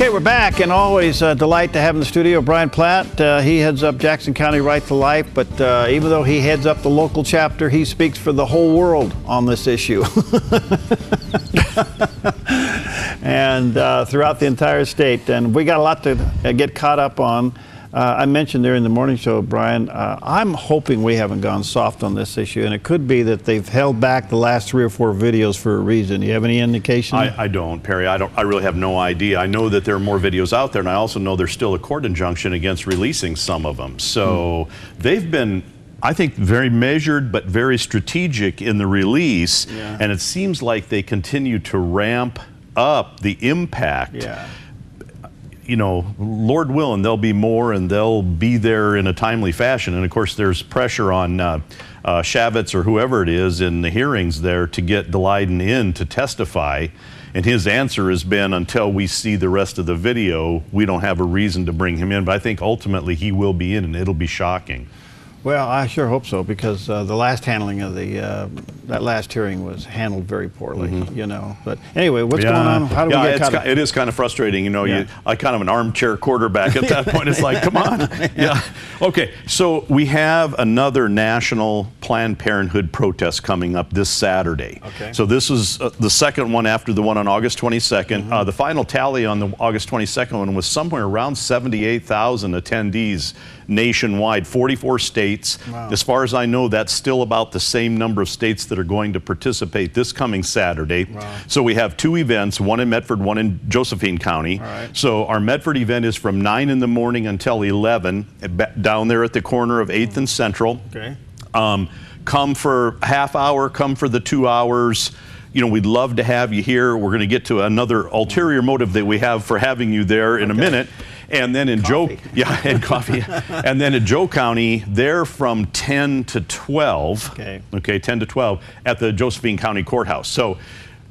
Okay, we're back, and always a delight to have in the studio Bryan Platt. He heads up Jackson County Right to Life, but even though he heads up the local chapter, he speaks for the whole world on this issue. And throughout the entire state. And we got a lot to get caught up on. I mentioned there in the morning show, Bryan, I'm hoping we haven't gone soft on this issue, and it could be that they've held back the last 3 or 4 videos for a reason. Do you have any indication? I don't, Perry. I really have no idea. I know that there are more videos out there, and I also know there's still a court injunction against releasing some of them. So they've been, I think, very measured but very strategic in the release, and it seems like they continue to ramp up the impact. You know, Lord willing, there'll be more, and they'll be there in a timely fashion. And of course, there's pressure on Shavitz or whoever it is in the hearings there to get Daleiden in to testify. And his answer has been, until we see the rest of the video, we don't have a reason to bring him in. But I think ultimately he will be in, and it'll be shocking. Well, I sure hope so, because the last handling of that last hearing was handled very poorly, you know. But anyway, what's going on? How do we get caught up? It is kind of frustrating, you know. I kind of an armchair quarterback at that point. It's like, come on. Okay, so we have another National Planned Parenthood protest coming up this Saturday. So this is the second one after the one on August 22nd. The final tally on the August 22nd one was somewhere around 78,000 attendees nationwide, 44 states. As far as I know, that's still about the same number of states that are going to participate this coming Saturday. So we have 2 events, one in Medford, one in Josephine County. So our Medford event is from 9 in the morning until 11, down there at the corner of 8th and Central. Come for a half hour, come for the 2 hours. You know, we'd love to have you here. We're going to get to another ulterior motive that we have for having you there in a minute. And then in Joe, and coffee. And then in Joe County, they're from 10 to 12. 10 to 12 at the Josephine County Courthouse. So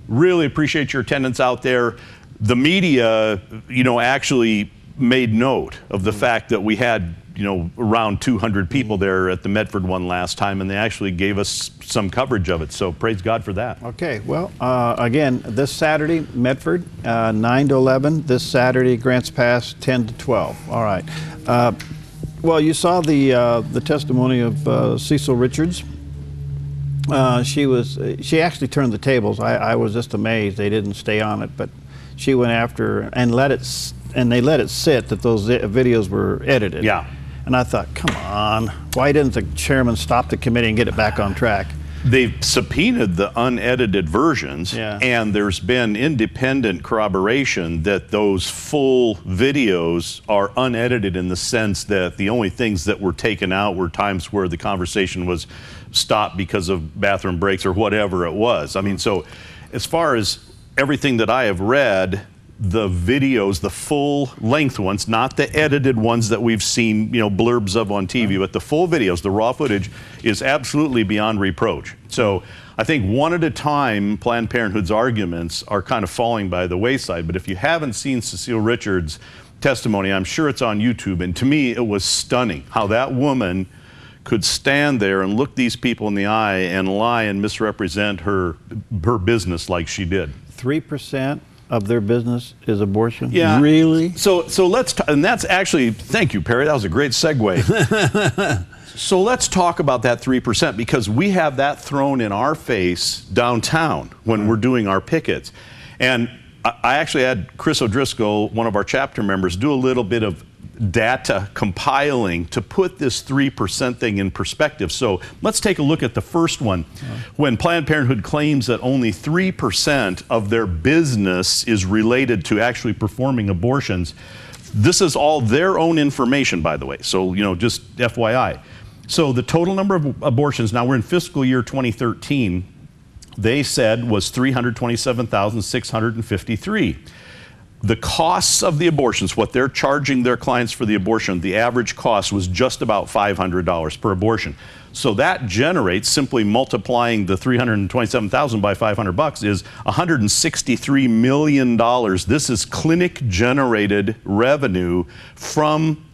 really appreciate your attendance out there. The media, you know, actually made note of the fact that we had, you know, around 200 people there at the Medford one last time, and they actually gave us some coverage of it. So praise God for that. Okay, well, again, this Saturday, Medford, 9 to 11. This Saturday, Grants Pass, 10 to 12. All right. Well, you saw the testimony of Cecil Richards. She actually turned the tables. I was just amazed they didn't stay on it, but she went after and they let it sit that those videos were edited. And I thought, come on, why didn't the chairman stop the committee and get it back on track? They've subpoenaed the unedited versions, and there's been independent corroboration that those full videos are unedited, in the sense that the only things that were taken out were times where the conversation was stopped because of bathroom breaks or whatever it was. I mean, so as far as everything that I have read, the videos, the full-length ones, not the edited ones that we've seen, you know, blurbs of on TV, but the full videos, the raw footage, is absolutely beyond reproach. So I think one at a time, Planned Parenthood's arguments are kind of falling by the wayside. But if you haven't seen Cecile Richards' testimony, I'm sure it's on YouTube. And to me, it was stunning how that woman could stand there and look these people in the eye and lie and misrepresent her business like she did. 3% of their business is abortion? Really? So let's, and that's actually, thank you, Perry, that was a great segue. So let's talk about that 3%, because we have that thrown in our face downtown when we're doing our pickets. And I actually had Chris O'Driscoll, one of our chapter members, do a little bit of data compiling to put this 3% thing in perspective. So let's take a look at the first one. When Planned Parenthood claims that only 3% of their business is related to actually performing abortions, this is all their own information, by the way. So, you know, just FYI. So the total number of abortions, now we're in fiscal year 2013, they said was 327,653. The costs of the abortions, what they're charging their clients for the abortion, the average cost was just about $500 per abortion. So that generates, simply multiplying the 327,000 by $500 is $163 million. This is clinic-generated revenue from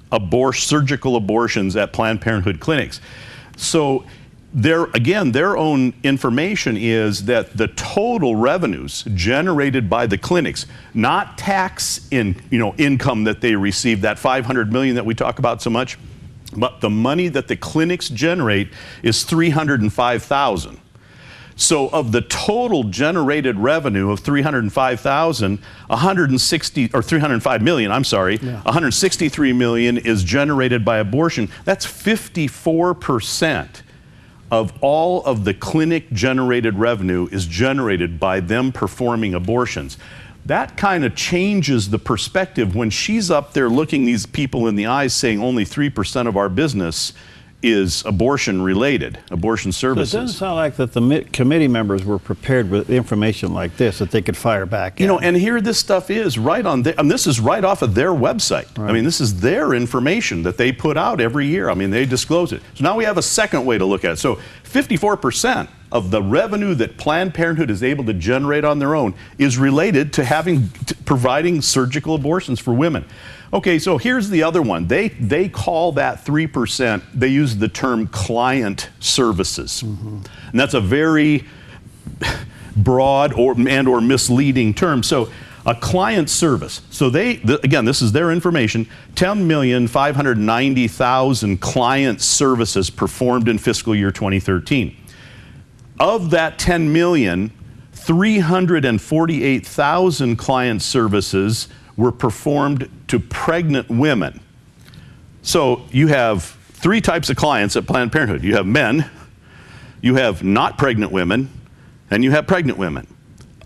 surgical abortions at Planned Parenthood clinics. So their own information is that the total revenues generated by the clinics, not income that they receive, that $500 million that we talk about so much, but the money that the clinics generate is $305,000. So of the total generated revenue of $305,000, 305 million, I'm sorry, yeah. 163 million is generated by abortion. That's 54% of all of the clinic generated revenue is generated by them performing abortions. That kind of changes the perspective when she's up there looking these people in the eyes saying only 3% of our business is abortion related, abortion services. So it doesn't sound like that the committee members were prepared with information like this that they could fire back. You know, and here this stuff is right on this is right off of their website. Right. I mean, this is their information that they put out every year. I mean, they disclose it. So now we have a second way to look at it. So 54% of the revenue that Planned Parenthood is able to generate on their own is related to providing surgical abortions for women. Okay, so here's the other one. They call that 3%, they use the term client services. Mm-hmm. And that's a very broad or misleading term. So a client service. So again, this is their information, 10,590,000 client services performed in fiscal year 2013. Of that 10 million, 348,000 client services were performed to pregnant women. So you have three types of clients at Planned Parenthood. You have men, you have not pregnant women, and you have pregnant women.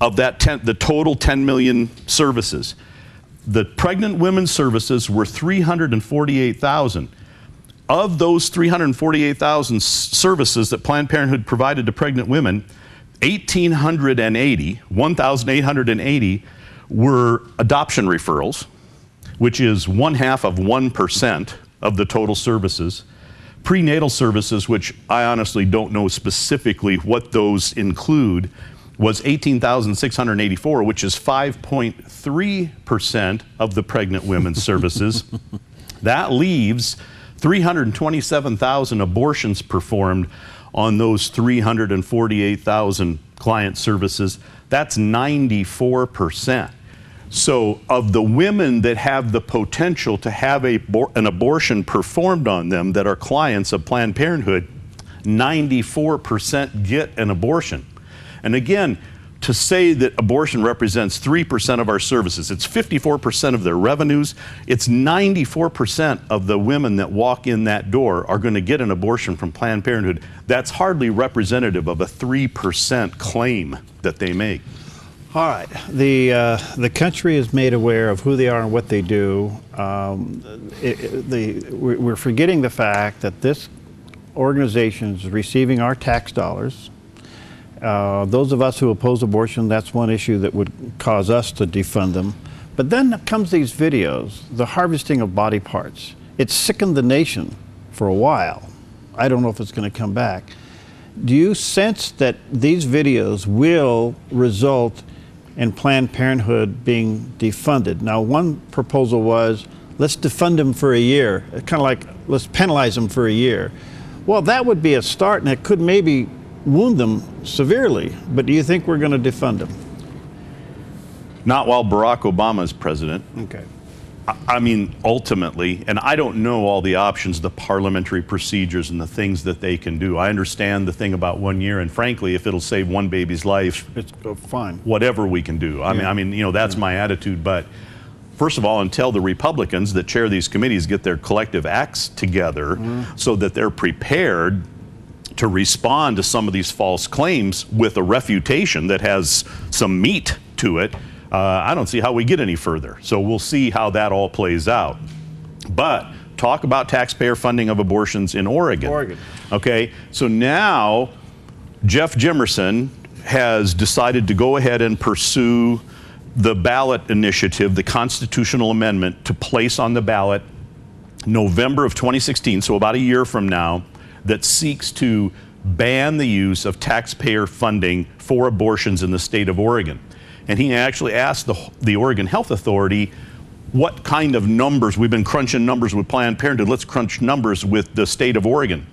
Of that the total 10 million services, the pregnant women's services were 348,000. Of those 348,000 services that Planned Parenthood provided to pregnant women, 1,880 were adoption referrals, which is 0.5% of the total services. Prenatal services, which I honestly don't know specifically what those include, was 18,684, which is 5.3% of the pregnant women's services. That leaves 327,000 abortions performed on those 348,000 client services. That's 94%. So of the women that have the potential to have an abortion performed on them that are clients of Planned Parenthood, 94% get an abortion. And again, to say that abortion represents 3% of our services, it's 54% of their revenues, it's 94% of the women that walk in that door are going to get an abortion from Planned Parenthood. That's hardly representative of a 3% claim that they make. All right, the country is made aware of who they are and what they do. We're forgetting the fact that this organization is receiving our tax dollars. Those of us who oppose abortion, that's one issue that would cause us to defund them. But then comes these videos, the harvesting of body parts. It sickened the nation for a while. I don't know if it's going to come back. Do you sense that these videos will result in Planned Parenthood being defunded? Now, one proposal was, let's defund them for a year. Kind of like, let's penalize them for a year. Well, that would be a start, and it could maybe wound them severely. But do you think we're going to defund them? Not while Barack Obama is president. Okay. I mean, ultimately, and I don't know all the options, the parliamentary procedures and the things that they can do. I understand the thing about 1 year, and frankly, if it'll save one baby's life, it's fine. Whatever we can do. I mean, you know, that's my attitude. But first of all, until the Republicans that chair these committees get their collective acts together so that they're prepared to respond to some of these false claims with a refutation that has some meat to it, I don't see how we get any further. So we'll see how that all plays out. But talk about taxpayer funding of abortions in Oregon. Okay, so now Jeff Jimerson has decided to go ahead and pursue the ballot initiative, the constitutional amendment to place on the ballot November of 2016, so about a year from now, that seeks to ban the use of taxpayer funding for abortions in the state of Oregon. And he actually asked the Oregon Health Authority what kind of numbers. We've been crunching numbers with Planned Parenthood. Let's crunch numbers with the state of Oregon.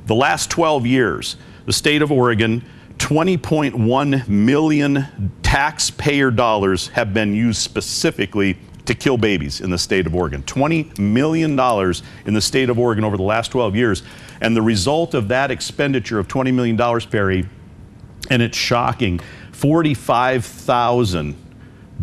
The last 12 years, the state of Oregon, $20.1 million taxpayer dollars have been used specifically to kill babies in the state of Oregon. $20 million in the state of Oregon over the last 12 years. And the result of that expenditure of $20 million, Perry, and it's shocking, 45,000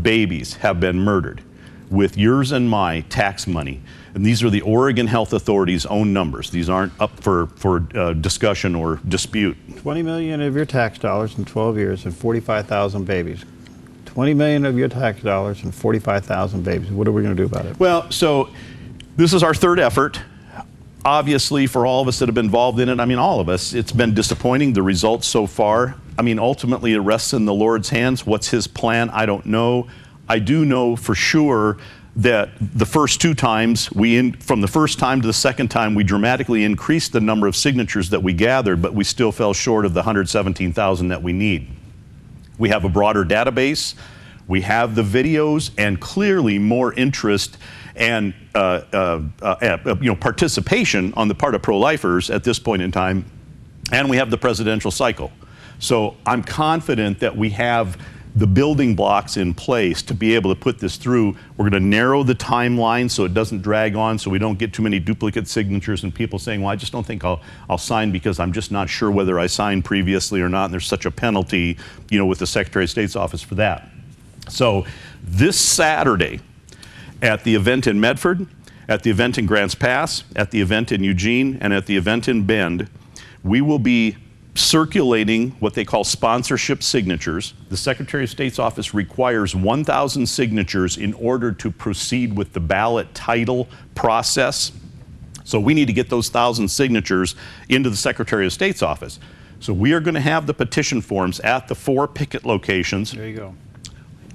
babies have been murdered with yours and my tax money. And these are the Oregon Health Authority's own numbers. These aren't up for discussion or dispute. 20 million of your tax dollars in 12 years and 45,000 babies. 20 million of your tax dollars and 45,000 babies. What are we going to do about it? Well, so this is our third effort. Obviously, for all of us that have been involved in it, I mean, all of us, it's been disappointing, the results so far. I mean, ultimately, it rests in the Lord's hands. What's his plan? I don't know. I do know for sure that the first two times, from the first time to the second time, we dramatically increased the number of signatures that we gathered, but we still fell short of the 117,000 that we need. We have a broader database, we have the videos, and clearly more interest and participation on the part of pro-lifers at this point in time, and we have the presidential cycle. So I'm confident that we have the building blocks in place to be able to put this through. We're going to narrow the timeline so it doesn't drag on, so we don't get too many duplicate signatures and people saying, well, I just don't think I'll sign because I'm just not sure whether I signed previously or not, and there's such a penalty, with the Secretary of State's office for that. So this Saturday, at the event in Medford, at the event in Grants Pass, at the event in Eugene, and at the event in Bend, we will be circulating what they call sponsorship signatures. The Secretary of State's office requires 1,000 signatures in order to proceed with the ballot title process. So we need to get those 1,000 signatures into the Secretary of State's office. So we are going to have the petition forms at the 4 picket locations. There you go.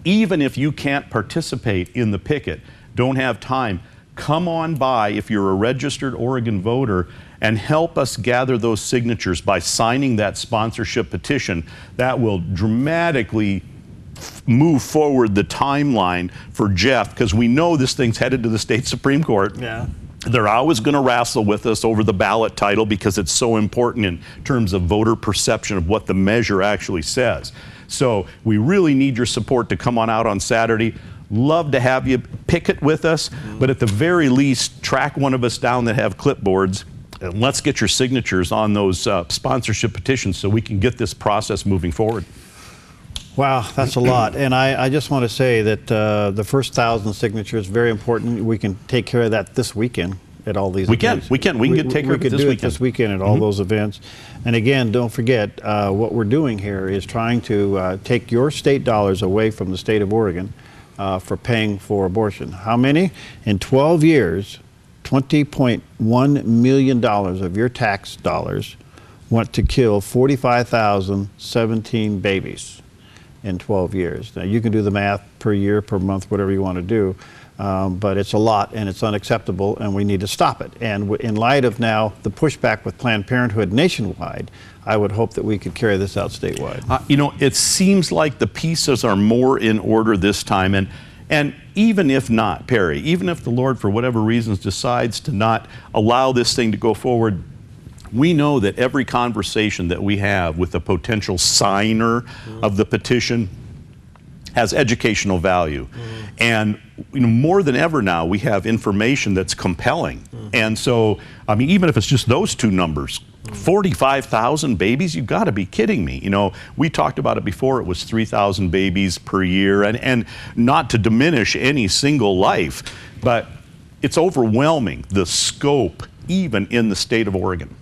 Even if you can't participate in the picket, don't have time, come on by if you're a registered Oregon voter and help us gather those signatures by signing that sponsorship petition. That will dramatically move forward the timeline for Jeff, because we know this thing's headed to the state Supreme Court. Yeah. They're always going to wrestle with us over the ballot title because it's so important in terms of voter perception of what the measure actually says. So we really need your support to come on out on Saturday. Love to have you picket with us, but at the very least, track one of us down that have clipboards, and let's get your signatures on those sponsorship petitions so we can get this process moving forward. Wow, that's a lot. And I just want to say that the first 1,000 signatures, very important. We can take care of that this weekend at all these events. We can take care of it this weekend at all those events. And again, don't forget, what we're doing here is trying to take your state dollars away from the state of Oregon for paying for abortion. How many? In 12 years, $20.1 million of your tax dollars went to kill 45,017 babies in 12 years. Now, you can do the math per year, per month, whatever you want to do, but it's a lot and it's unacceptable and we need to stop it. And in light of now the pushback with Planned Parenthood nationwide, I would hope that we could carry this out statewide. It seems like the pieces are more in order this time, and even if not, Perry, even if the Lord, for whatever reasons, decides to not allow this thing to go forward, we know that every conversation that we have with a potential signer of the petition has educational value. And more than ever now, we have information that's compelling. And so, even if it's just those two numbers, 45,000 babies, you've got to be kidding me. We talked about it before, it was 3,000 babies per year, and not to diminish any single life, but it's overwhelming, the scope, even in the state of Oregon.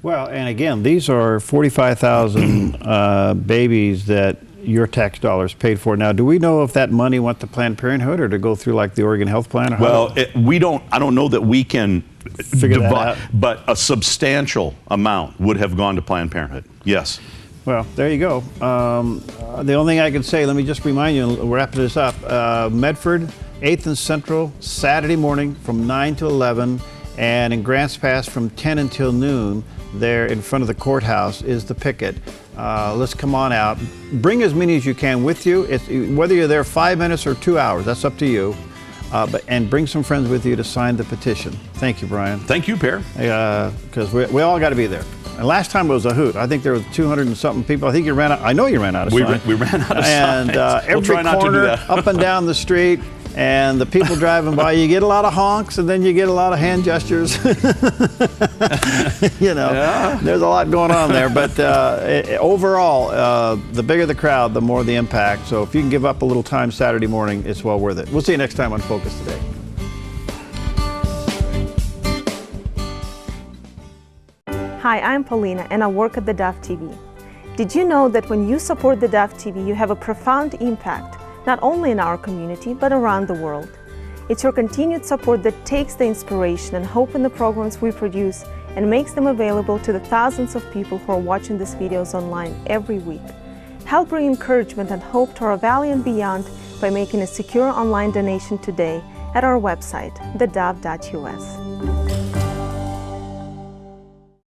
Well, and again, these are 45,000 babies that your tax dollars paid for. Now, do we know if that money went to Planned Parenthood or to go through like the Oregon Health Plan? Well, I don't know that we can figure that out, but a substantial amount would have gone to Planned Parenthood. Yes. Well, there you go. The only thing I can say, let me just remind you, and wrapping this up, Medford, 8th and Central, Saturday morning from 9 to 11, and in Grants Pass from 10 until noon, there in front of the courthouse is the picket. Let's come on out. Bring as many as you can with you. Whether you're there 5 minutes or 2 hours, that's up to you. and bring some friends with you to sign the petition. Thank you, Bryan. Thank you, Per. Because we all got to be there. And last time it was a hoot. I think there was 200 and something people. I think you ran out. I know you ran out of signs. We ran out of signs. And we'll try not to do that. up and down the street, and the people driving by, you get a lot of honks, and then you get a lot of hand gestures. You know, there's a lot going on there. But overall, the bigger the crowd, the more the impact. So if you can give up a little time Saturday morning, it's well worth it. We'll see you next time on Focus Today. Hi, I'm Paulina, and I work at theDove TV. Did you know that when you support theDove TV, you have a profound impact, not only in our community, but around the world? It's your continued support that takes the inspiration and hope in the programs we produce and makes them available to the thousands of people who are watching these videos online every week. Help bring encouragement and hope to our valley and beyond by making a secure online donation today at our website, thedove.us.